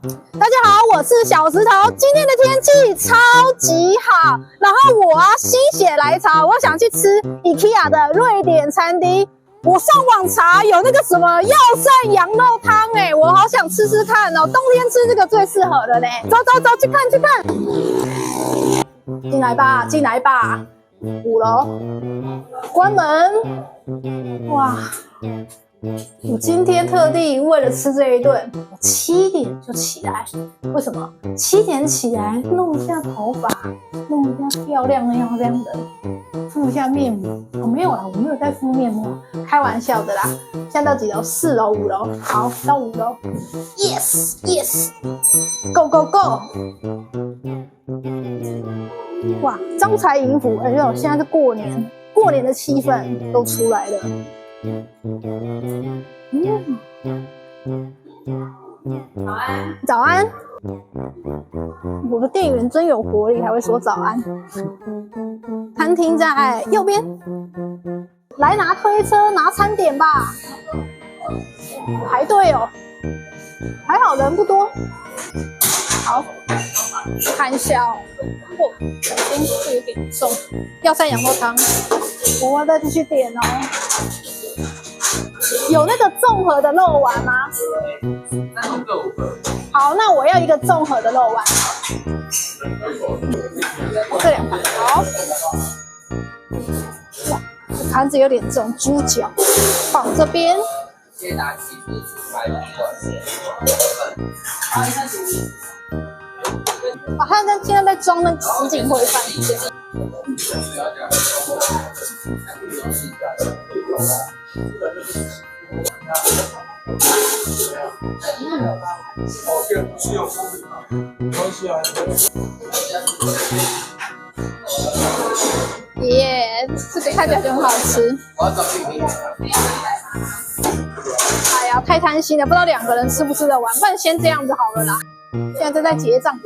大家好，我是小石头。今天的天气超级好，然后我心血来潮，我想去吃 IKEA 的瑞典餐厅。我上网查有那个什么药膳羊肉汤，我好想吃吃看哦。冬天吃这个最适合的嘞。走走走，去看去看。进来吧，进来吧。5楼，关门。哇！我今天特地为了吃这一顿，我7点就起来。为什么？7点起来弄一下头发，弄一下漂亮的，敷一下面膜。没有啦，我没有在敷面膜，开玩笑的啦。现在到几楼？4楼、5楼。好，到5楼。Yes, yes, go go go！ 哇，招财迎福！现在是过年的气氛都出来了。早安，早安！我的店员真有活力，还会说早安。餐厅在右边，来拿推车拿餐点吧。排队哦，还好人不多。好，看一下哦。今天是有点重，药膳羊肉汤，我再继续点哦。有那个综合的肉丸吗？好，那我要一个综合的肉丸。这2盘，好。哇，这盘子有点重，猪脚放这边。他现在在装那个什锦烩饭。耶，这个看起来就很好吃。哎呀，太贪心了，不知道2个人吃不吃得完，不然先这样子好了啦。现在正在结账。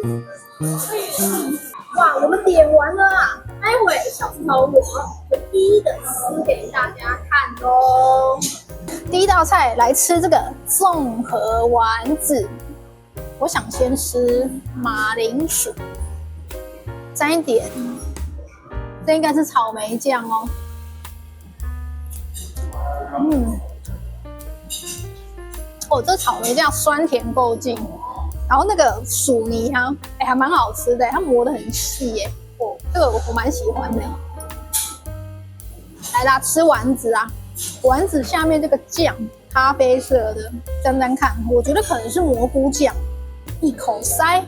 哇，我们点完了啊！待会小石头我一一的吃给大家看哦。第一道菜来吃这个综合丸子，我想先吃马铃薯，沾一点，这应该是草莓酱哦。这草莓酱酸甜够劲。然后那个薯泥哈，还蛮好吃的，它磨得很细耶。这个我蛮喜欢的。来啦，吃丸子啊！丸子下面这个酱，咖啡色的，沾沾看，我觉得可能是蘑菇酱。一口塞，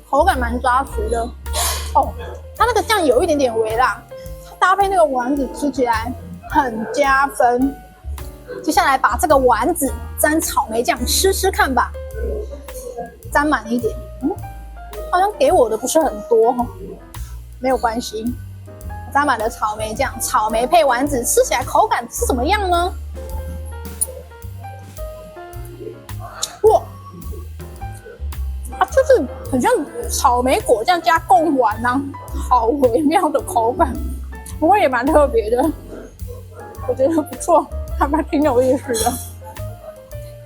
口感蛮扎实的。它那个酱有一点点微辣，搭配那个丸子吃起来很加分。接下来把这个丸子沾草莓酱吃吃看吧，沾满一点。好像给我的不是很多哈，没有关系。沾满了草莓酱，草莓配丸子，吃起来口感是怎么样呢？哇，就是很像草莓果酱加贡丸啊，好微妙的口感，不过也蛮特别的，我觉得不错。还蛮挺有意思的。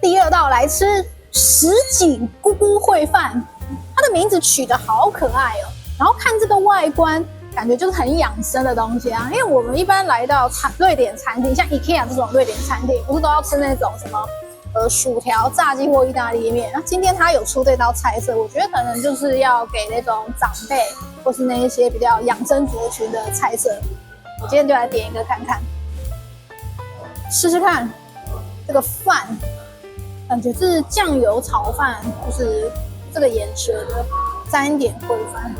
第2道来吃什锦菇菇烩饭，它的名字取得好可爱哦。然后看这个外观，感觉就是很养生的东西啊。因为我们一般来到瑞典餐厅，像 IKEA 这种瑞典餐厅，不是都要吃那种什么薯条、炸鸡或意大利面。那今天它有出这道菜色，我觉得可能就是要给那种长辈或是那一些比较养生族群的菜色。我今天就来点一个看看。试试看这个饭，感觉是酱油炒饭，就是这个颜色的，沾一点烩饭。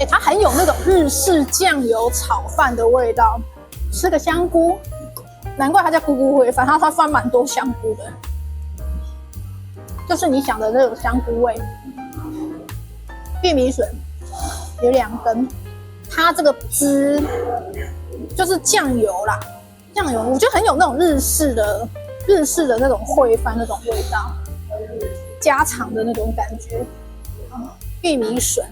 它很有那种日式酱油炒饭的味道。吃个香菇，难怪它叫菇菇烩饭，它放蛮多香菇的，就是你想的那种香菇味。玉米笋有2根。它这个汁就是酱油啦，酱油我觉得很有那种日式的那种烩饭那种味道，家常的那种感觉。玉米笋，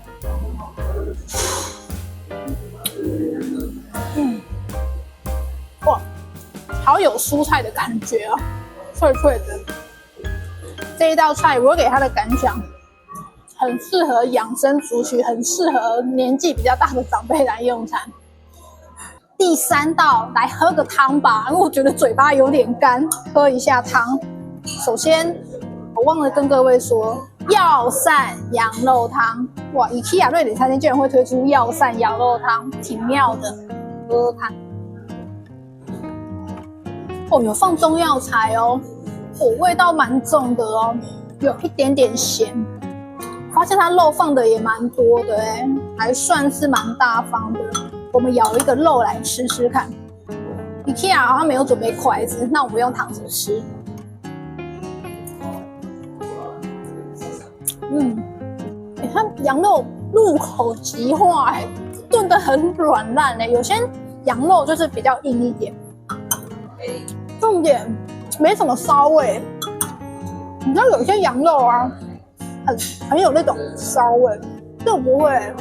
哇，好有蔬菜的感觉哦，脆脆的。这一道菜我给它的感想，很适合养生族群，很适合年纪比较大的长辈来用餐。第3道来喝个汤吧，因为我觉得嘴巴有点干，喝一下汤。首先我忘了跟各位说，药膳羊肉汤。哇，IKEA 瑞典餐厅居然会推出药膳羊肉汤，挺妙的。喝喝看。哦，有放中药材哦，味道蛮重的哦，有一点点咸。发现它肉放的也蛮多的哎，还算是蛮大方的。我们咬一个肉来吃吃看。IKEA 好像没有准备筷子，那我们用汤匙吃。它羊肉入口即化哎，炖得很软烂哎，有些羊肉就是比较硬一点。重点没什么骚味，你知道有些羊肉啊，很有那种骚味，这种不会。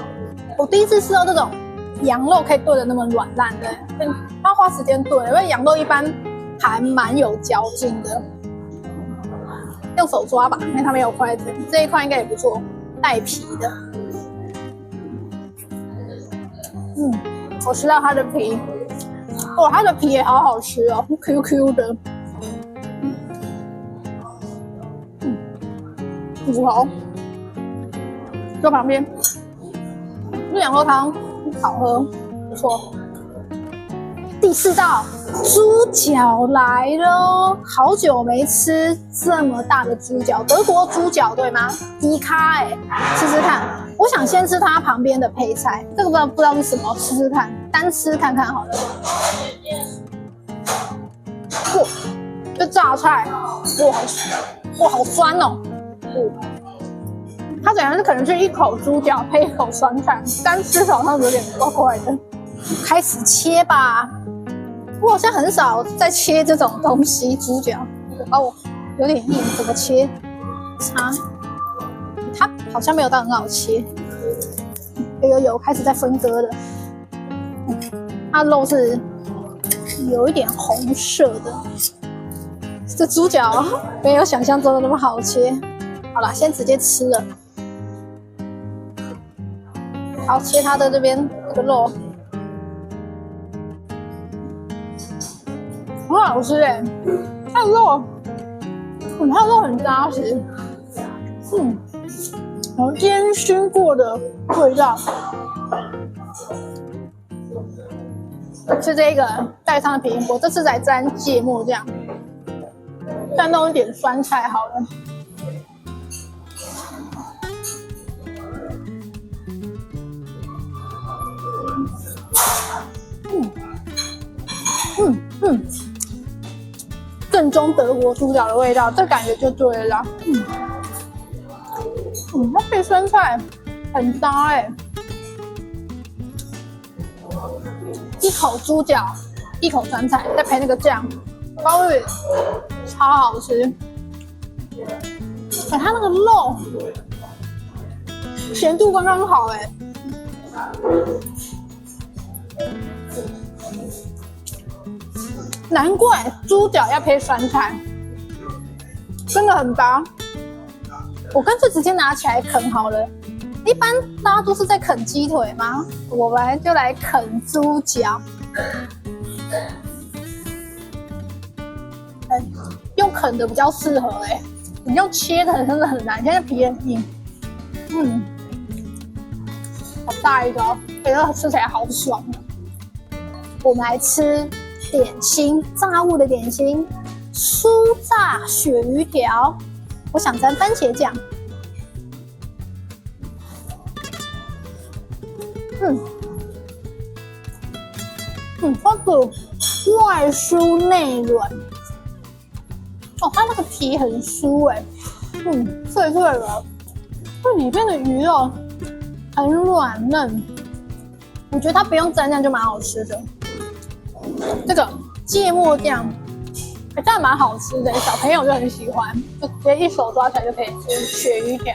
我第一次吃到这种羊肉可以炖的那么软烂的，它花时间炖，因为羊肉一般还蛮有嚼劲的。用手抓吧，因为它没有筷子。这一块应该也不错，带皮的。我吃到它的皮，哦，它的皮也好好吃哦 ，Q Q 的。骨头，搁旁边。这羊肉汤好喝，不错。第4道猪脚来了，好久没吃这么大的猪脚，德国猪脚对吗？低咖哎，吃吃看。我想先吃它旁边的配菜，这个不知道是什么，吃吃看，单吃看看好了。哇，这榨菜，哇，好酸哦。它等下可能是一口猪脚配一口酸菜，单吃好像有点怪怪的。开始切吧。我好像很少在切这种东西，猪脚哦，有点硬，怎么切？它好像没有到很好切。有，开始在分割了。它肉是有一点红色的。这猪脚没有想象中的那么好切。好啦，先直接吃了。好，切它的这边这个肉。很好吃哎，它的肉，它的肉很扎实，有烟熏过的味道。吃这个带上的苹果，这次来沾芥末酱，再弄一点酸菜好了。正宗德国猪脚的味道，这感觉就对了。它配酸菜很搭哎。一口猪脚，一口酸菜，再配那个酱，包味超好吃。它那个肉咸度刚刚好哎。难怪猪脚要配酸菜，真的很搭。我干脆直接拿起来啃好了。一般大家都是在啃鸡腿吗？我们就来啃猪脚。用啃的比较适合哎，你用切的真的很难，现在皮很硬。好大一个哦，这个吃起来好爽。我们来吃点心，炸物的点心，酥炸鳕鱼条。我想沾番茄酱。它的外酥内软。哦，它那个皮很酥哎，脆脆的。这里面的鱼肉很软嫩，我觉得它不用蘸酱就蛮好吃的。这个芥末酱，真的蛮好吃的，小朋友就很喜欢，就直接一手抓起来就可以吃鳕鱼条。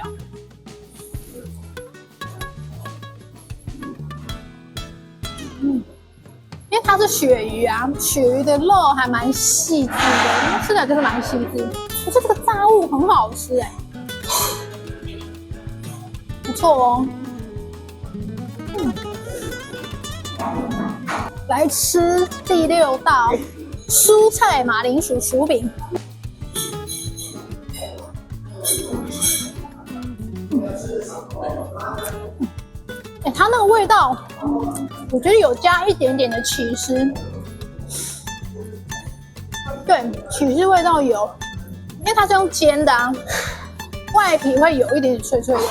因为它是鳕鱼啊，鳕鱼的肉还蛮细致的，吃起来就是蛮细致。我觉得这个炸物很好吃哎，不错哦。来吃第6道蔬菜马铃薯薯饼。它那个味道，我觉得有加一点点的起司，对，起司味道有，因为它是用煎的啊，外皮会有一点点脆脆的。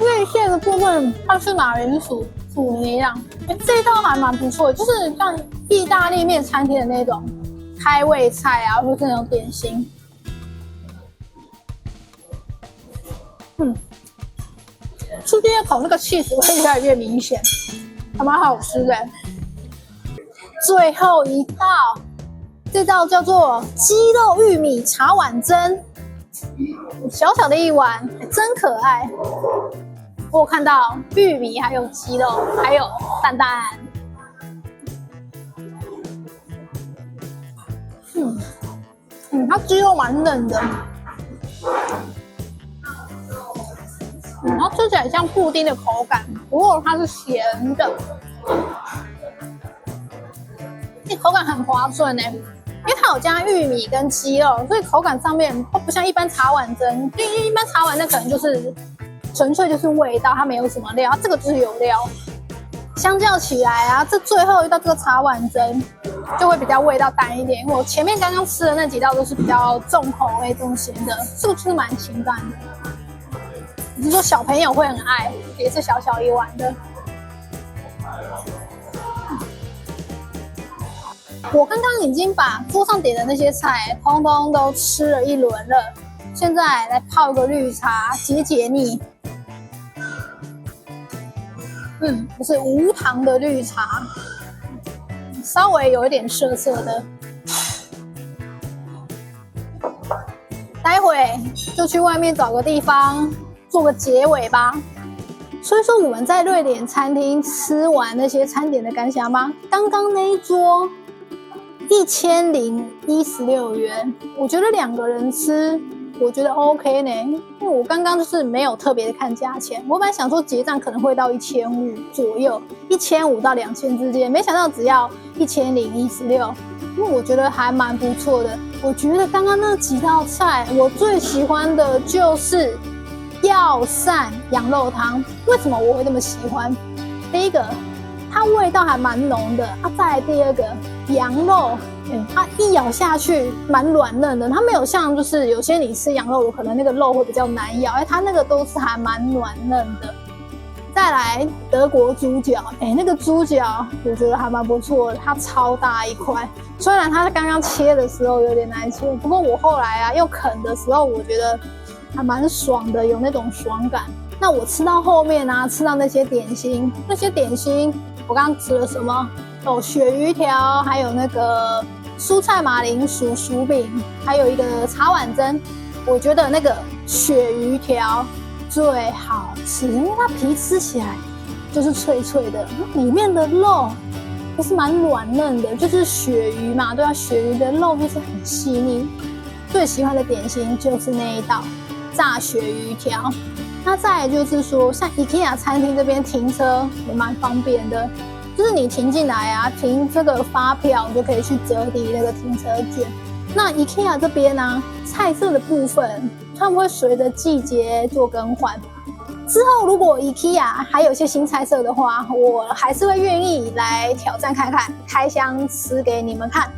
内馅的部分，它是马铃薯煮泥啊，这一道还蛮不错的，就是像意大利面餐厅的那种开胃菜啊，或是那种点心。出去烤那个cheese会越来越明显，还蛮好吃的。最后一道，这道叫做鸡肉玉米茶碗蒸，小小的一碗，真可爱。我有看到玉米，还有鸡肉，还有蛋蛋。它鸡肉蛮嫩的。然后吃起来像布丁的口感，不过它是咸的，口感很滑顺因为它有加玉米跟鸡肉，所以口感上面不像一般茶碗蒸，因为一般茶碗蒸可能就是纯粹就是味道，它没有什么料，这个就是有料。相较起来啊，这最后一道这个茶碗蒸就会比较味道淡一点。我前面刚刚吃的那几道都是比较重口味、重咸的，这个就是蛮清淡的。只是说小朋友会很爱，也是小小一碗的。我刚刚已经把桌上点的那些菜通通都吃了一轮了，现在来泡个绿茶解解腻。不是无糖的绿茶，稍微有一点涩涩的。待会就去外面找个地方做个结尾吧。所以说我们在瑞典餐厅吃完那些餐点的感想吗？刚刚那一桌1016元，我觉得2个人吃，我觉得 OK 呢。因为我刚刚就是没有特别的看价钱，我本来想说结账可能会到1500左右，1500到2000之间，没想到只要1016，因为我觉得还蛮不错的。我觉得刚刚那几道菜，我最喜欢的就是药膳羊肉汤。为什么我会这么喜欢？第一个，它味道还蛮浓的再来第二个，羊肉它一咬下去蛮软嫩的，它没有像就是有些你吃羊肉可能那个肉会比较难咬，它那个都是还蛮软嫩的。再来德国猪脚，那个猪脚我觉得还蛮不错的，它超大一块，虽然它刚刚切的时候有点难切，不过我后来用啃的时候我觉得还蛮爽的，有那种爽感。那我吃到后面吃到那些点心，我刚刚吃了什么？鳕鱼条，还有那个蔬菜马铃薯薯饼，还有一个茶碗蒸。我觉得那个鳕鱼条最好吃，因为它皮吃起来就是脆脆的，里面的肉也是蛮软嫩的，就是鳕鱼嘛，对啊，鳕鱼的肉就是很细腻。最喜欢的点心就是那一道炸鳕鱼条。那再来就是说，像 IKEA 餐厅这边停车也蛮方便的，就是你停进来停这个发票，你就可以去折抵那个停车券。那 IKEA 这边菜色的部分，他们会随着季节做更换。之后如果 IKEA 还有一些新菜色的话，我还是会愿意来挑战看看，开箱吃给你们看。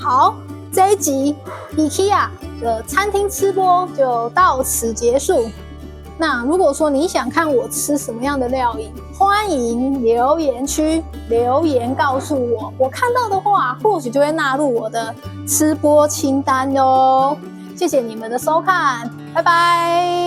好，这一集 IKEA 的餐厅吃播就到此结束。那如果说你想看我吃什么样的料理，欢迎留言区留言告诉我，我看到的话或许就会纳入我的吃播清单哦。谢谢你们的收看，拜拜。